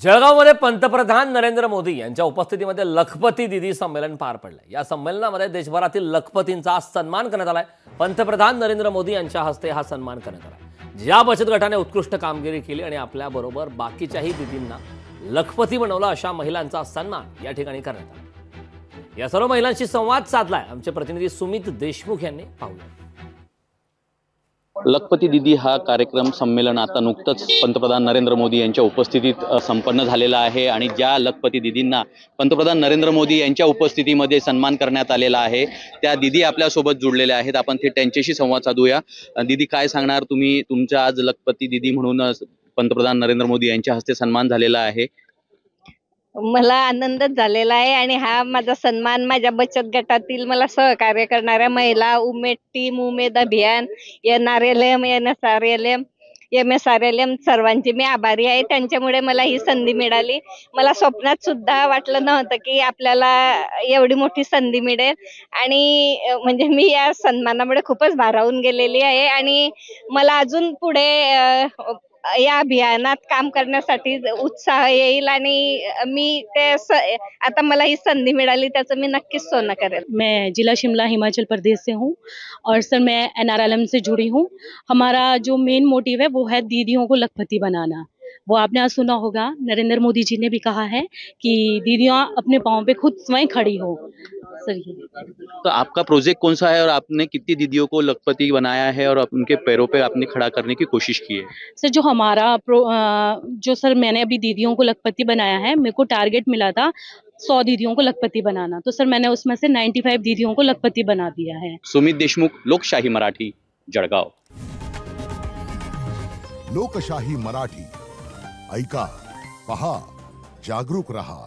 जळगावमध्ये पंतप्रधान नरेंद्र मोदी यांच्या उपस्थितीमध्ये लखपती दीदी संमेलन पार पडले। या संमेलनामध्ये देशभरातील लखपतींचा सन्मान करण्यात आलाय। पंतप्रधान नरेंद्र मोदी यांच्या हस्ते हा सन्मान करण्यात आला। ज्या बचत गटाने उत्कृष्ट कामगिरी केली आणि आपल्या बरोबर बाकीच्याही दीदींना लखपती बनवलं अशा महिलांचा सन्मान या ठिकाणी करण्यात आला। या सर्व महिलांशी संवाद साधलाय आमचे प्रतिनिधी सुमित देशमुख यांनी। पाहूया। लखपती दीदी हा कार्यक्रम संमेलन आता नुकतंच पंतप्रधान नरेंद्र मोदी यांच्या उपस्थितीत संपन्न झालेला आहे आणि ज्या लखपती दीदींना पंतप्रधान नरेंद्र मोदी यांच्या उपस्थितीमध्ये सन्मान करण्यात आलेला आहे त्या दीदी आपल्या सोबत जुळलेल्या आहेत। आपण ते त्यांच्याशी संवाद साधूया। दीदी, काय सांगणार तुम्ही? तुमचा आज लखपती दीदी म्हणून पंतप्रधान नरेंद्र मोदी यांच्या हस्ते सन्मान झालेला आहे। मला आनंदच झालेला आहे आणि हा माझा सन्मान माझ्या बचत गटातील मला सहकार्य करणाऱ्या महिला, उमेद टीम, उमेद अभियान, NRLM, NSRLM, MSRLM सर्वांची मी आभारी आहे। त्यांच्यामुळे मला ही संधी मिळाली। मला स्वप्नात सुद्धा वाटलं नव्हतं की आपल्याला एवढी मोठी संधी मिळेल आणि म्हणजे मी या सन्मानामुळे खूपच भारावून गेलेली आहे आणि मला अजून पुढे या अभियानात काम करण्यासाठी उत्साह येईल आणि मी ते आता मला ही संधी मिळाली त्याचं मी नक्कीच सोनं करेल। मैं जिला शिमला हिमाचल प्रदेश से हूँ और सर मैं NRLM से जुड़ी हूँ। हमारा जो मेन मोटिव है वो है दीदियों को लखपति बनाना। वो आपने आज सुना होगा, नरेंद्र मोदी जी ने भी कहा है कि दीदियाँ अपने पाँव पे खुद स्वयं खड़ी हो। सर ये तो आपका प्रोजेक्ट कौन सा है और आपने कितनी दीदियों को लखपति बनाया है और उनके पैरों पे आपने खड़ा करने की कोशिश की है? सर जो हमारा जो सर मैंने अभी दीदियों को लखपति बनाया है, मेरे को टारगेट मिला था 100 दीदियों को लखपति बनाना, तो सर मैंने उसमें से 95 दीदियों को लखपति बना दिया है। सुमित देशमुख, लोकशाही मराठी, जळगाव। लोकशाही मराठी, ऐका, पहा, जागरूक रहा।